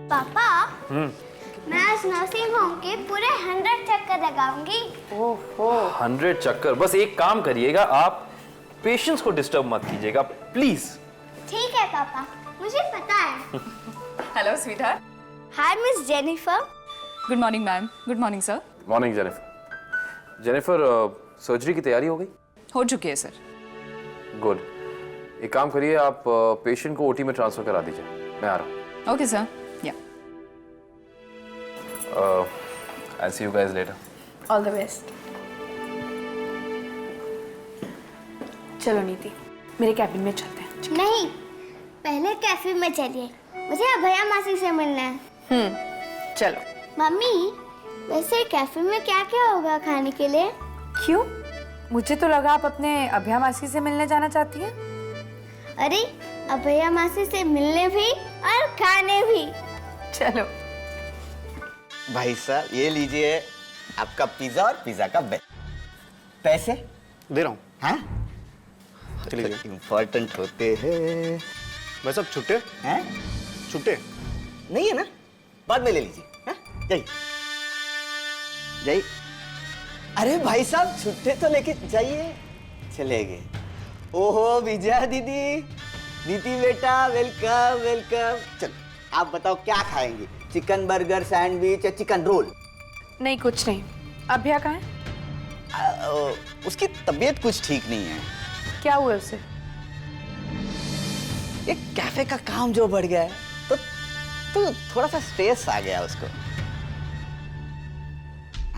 पापा मैं आज नर्सिंग होम के पूरे 100 चक्कर लगाऊंगी। ओहो 100 चक्कर? बस एक काम करिएगा, आप पेशेंट्स को डिस्टर्ब मत कीजिएगा प्लीज। ठीक है पापा, मुझे पता है। Hello sweetheart. Hi miss Jennifer. Good morning ma'am. Good morning sir. Morning Jennifer. Jennifer surgery की तैयारी हो गई? हो चुकी है सर। गुड। एक काम करिए, आप पेशेंट को ओटी में ट्रांसफर करा दीजिए, मैं आ रहा हूँ। Okay sir. Yeah I see you guys later. All the best. चलो नीति, मेरे कैबिन में चलते हैं। नहीं, पहले कैफे में चलिए, मुझे अभया मासी से मिलना है। चलो। मम्मी, वैसे कैफे में क्या क्या होगा खाने के लिए? क्यों? मुझे तो लगा आप अपने अभया मासी से मिलने जाना चाहती हैं। अरे, अभया मासी से मिलने भी और खाने भी। चलो। भाई साहब ये लीजिए आपका पिज्जा और पिज्जा का बिल। पैसे दे रहा हूँ। हाँ चलिए। इम्पोर्टेंट होते हैं। भाई साहब छुट्टे हैं? छुट्टे नहीं है ना, बाद में ले लीजिए। हाँ? जाइए जाइए। अरे भाई साहब छुट्टे तो लेके जाइए। चले गए। ओहो विजया दीदी, दीदी बेटा वेलकम वेलकम। चल आप बताओ क्या खाएंगे, चिकन बर्गर सैंडविच या चिकन रोल? नहीं कुछ नहीं। अभया कहाँ है? उसकी तबीयत कुछ ठीक नहीं है। क्या हुआ उसे? एक कैफे का काम जो बढ़ गया है तो थोड़ा सा स्ट्रेस आ गया उसको।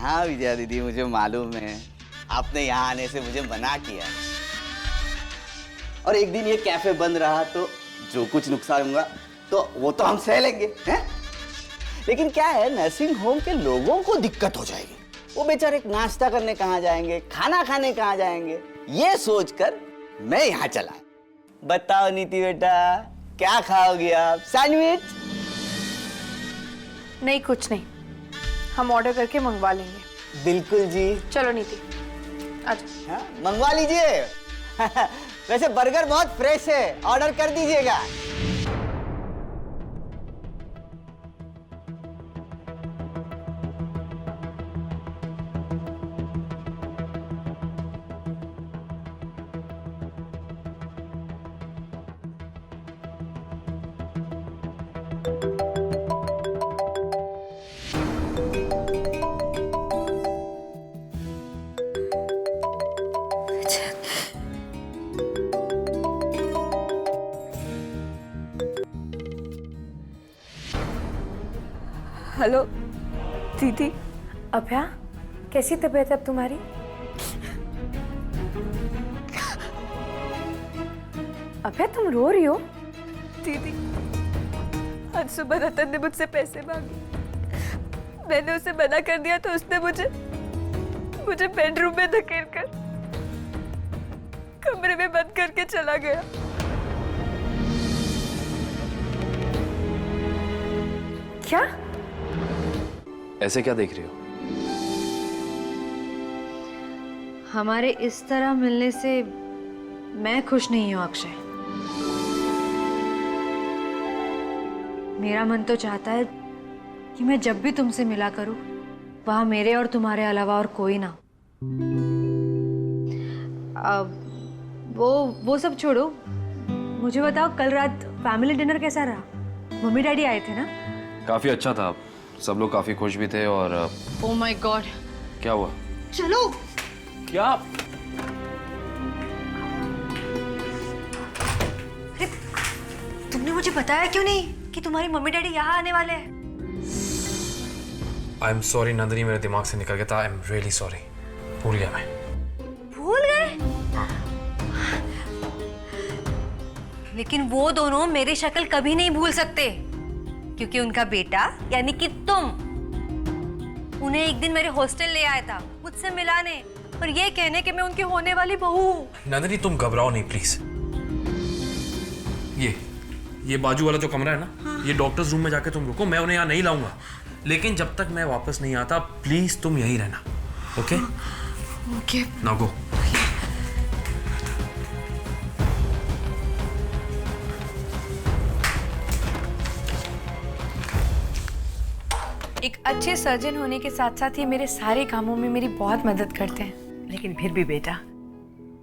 हाँ विजया दीदी मुझे मालूम है, आपने यहाँ आने से मुझे मना किया है। और एक दिन ये कैफे बंद रहा तो जो कुछ नुकसान होगा तो वो तो हम सह लेंगे हैं? लेकिन क्या है, नर्सिंग होम के लोगों को दिक्कत हो जाएगी। वो बेचारे नाश्ता करने कहाँ जाएंगे, खाना खाने कहाँ जाएंगे, ये सोचकर मैं यहाँ चला। बताओ नीति बेटा क्या खाओगी आप? सैंडविच? नहीं कुछ नहीं, हम ऑर्डर करके मंगवा लेंगे। बिल्कुल जी। चलो नीति अच्छा। हाँ, मंगवा लीजिए। वैसे बर्गर बहुत फ्रेश है, ऑर्डर कर दीजिएगा। हेलो दीदी। अभया कैसी तबीयत है अब तुम्हारी? अभया तुम रो रही हो? दीदी, आज सुबह रतन ने मुझसे पैसे मांगे। मैंने उसे मना कर दिया तो उसने मुझे बेडरूम में धकेल कर कमरे में बंद करके चला गया। क्या? ऐसे क्या देख रही हो? हमारे इस तरह मिलने से मैं खुश नहीं हूं अक्षय। मेरा मन तो चाहता है कि मैं जब भी तुमसे मिला करूं वहां मेरे और तुम्हारे अलावा और कोई ना। वो सब छोड़ो, मुझे बताओ कल रात फैमिली डिनर कैसा रहा? मम्मी डैडी आए थे ना? काफी अच्छा था, सब लोग काफी खुश भी थे। और ओह माय गॉड। क्या हुआ? चलो। क्या? अरे तुमने मुझे बताया क्यों नहीं कि तुम्हारी मम्मी डैडी यहाँ आने वाले हैं? आई एम सॉरी नंदिनी, मेरे दिमाग से निकल गया था। आई एम रियली सॉरी, भूल गया मैं। भूल गए? लेकिन वो दोनों मेरी शक्ल कभी नहीं भूल सकते, क्योंकि उनका बेटा यानी कि तुम उन्हें एक दिन मेरे हॉस्टल ले आया था मुझसे मिलाने और ये कहने कि मैं उनकी होने वाली बहू हूँ। नंदिनी तुम घबराओ नहीं प्लीज। ये बाजू वाला जो कमरा है ना, ये डॉक्टर्स रूम में जाके तुम रुको, मैं उन्हें यहाँ नहीं लाऊंगा। लेकिन जब तक मैं वापस नहीं आता प्लीज तुम यहीं रहना। ओके? ओके। Now go. एक अच्छे सर्जन होने के साथ साथ ये मेरे सारे कामों में मेरी बहुत मदद करते हैं। लेकिन फिर भी बेटा,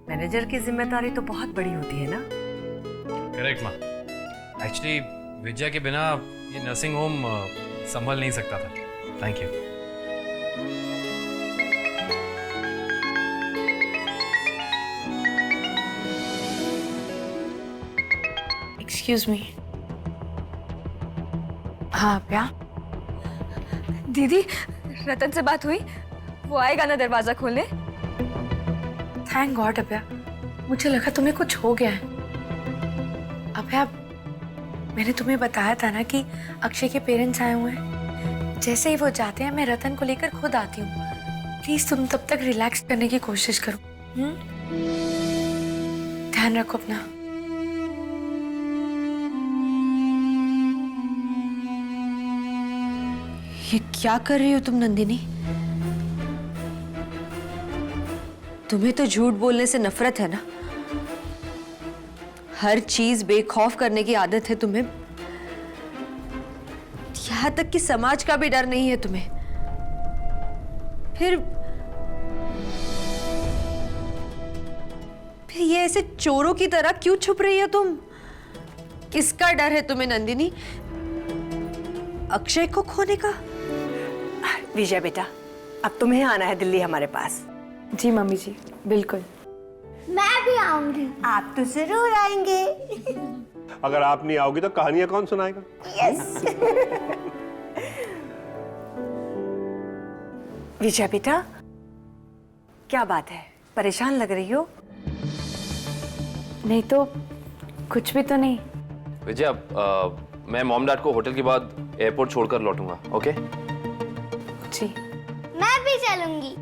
मैनेजर की जिम्मेदारी तो बहुत बड़ी होती है ना। करेक्ट माँ। एक्चुअली विजया के बिना ये नर्सिंग होम संभल नहीं सकता था। Thank you. Excuse me. हाँ प्या, दीदी, रतन से बात हुई? वो आएगा ना दरवाजा खोलने? थैंक गॉड अभया, मुझे लगा तुम्हें कुछ हो गया है। अभया, मैंने तुम्हें बताया था ना कि अक्षय के पेरेंट्स आए हुए हैं। जैसे ही वो जाते हैं मैं रतन को लेकर खुद आती हूँ। प्लीज तुम तब तक रिलैक्स करने की कोशिश करो। ध्यान रखो अपना। ये क्या कर रही हो तुम नंदिनी? तुम्हें तो झूठ बोलने से नफरत है ना? हर चीज बेखौफ करने की आदत है तुम्हें। यहां तक कि समाज का भी डर नहीं है तुम्हें। फिर ये ऐसे चोरों की तरह क्यों छुप रही हो तुम? किसका डर है तुम्हें नंदिनी? अक्षय को खोने का? विजय बेटा, अब तुम्हें आना है दिल्ली हमारे पास। जी मम्मी जी, बिल्कुल। मैं भी आऊंगी। आप तो जरूर आएंगे। अगर आप नहीं आओगी तो कहानियां कौन सुनाएगा? विजय बेटा, क्या बात है, परेशान लग रही हो? नहीं तो कुछ भी तो नहीं। विजया, मैं मॉम डैड को होटल के बाद एयरपोर्ट छोड़कर लौटूंगा। ओके? जी। मैं भी चलूंगी।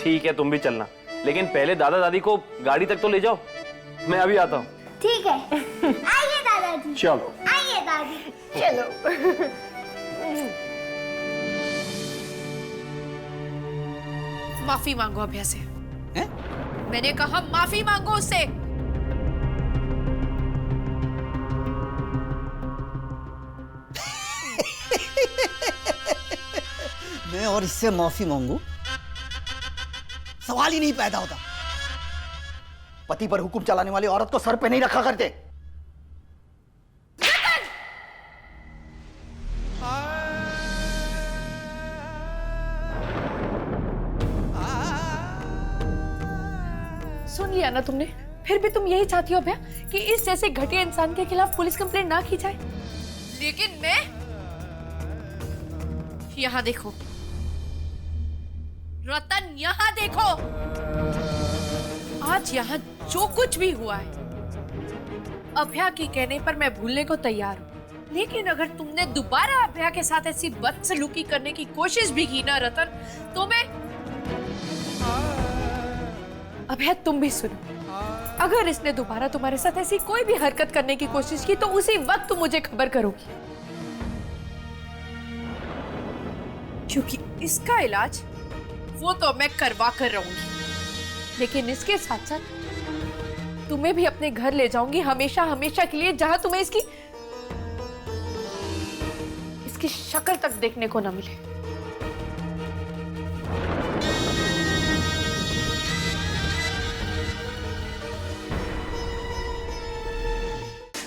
ठीक है, तुम भी चलना, लेकिन पहले दादा दादी को गाड़ी तक तो ले जाओ। मैं अभी आता हूँ। ठीक है। आइए दादाजी। चलो। आइए दादी। चलो। माफी मांगो अभया से। मैंने कहा माफी मांगो उससे। मैं और इससे माफी मांगू? सवाल ही नहीं पैदा होता। पति पर हुक्म चलाने वाली औरत को सर पे नहीं रखा करते। सुन लिया ना तुमने? फिर भी तुम यही चाहती हो अभया कि इस जैसे घटिया इंसान के खिलाफ पुलिस कंप्लेंट ना की जाए। लेकिन मैं यहाँ देखो रतन, यहाँ देखो, आज यहाँ जो कुछ भी हुआ है अभया के कहने पर मैं भूलने को तैयार हूँ। लेकिन अगर तुमने दोबारा अभया के साथ ऐसी बदसलूकी करने की कोशिश भी की ना रतन, तो मैं अभया, तुम भी सुनो। अगर इसने दोबारा तुम्हारे साथ ऐसी कोई भी हरकत करने की कोशिश की तो उसी वक्त तुम मुझे खबर करोगी, क्योंकि इसका इलाज वो तो मैं करवा कर रहूंगी। लेकिन इसके साथ साथ तुम्हें भी अपने घर ले जाऊंगी हमेशा हमेशा के लिए, जहां तुम्हें इसकी शक्ल तक देखने को न मिले।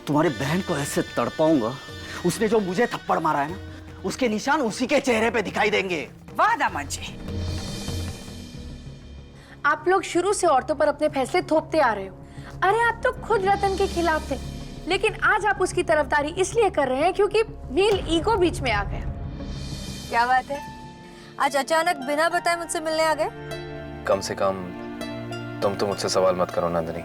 तुम्हारी बहन को ऐसे तड़पाऊंगा, उसने जो मुझे थप्पड़ मारा है ना, उसके निशान उसी के चेहरे पे दिखाई देंगे। वाह दामाद जी। आप लोग शुरू से औरतों पर अपने फैसले थोपते आ रहे हो। अरे आप तो खुद रतन के खिलाफ थे, लेकिन आज आप उसकी तरफदारी इसलिए कर रहे हैं क्योंकि मेल ईगो बीच में आ गया। क्या बात है, आज अचानक बिना बताए मुझसे मिलने आ गए? कम से कम तुम तो मुझसे सवाल मत करो नंदिनी।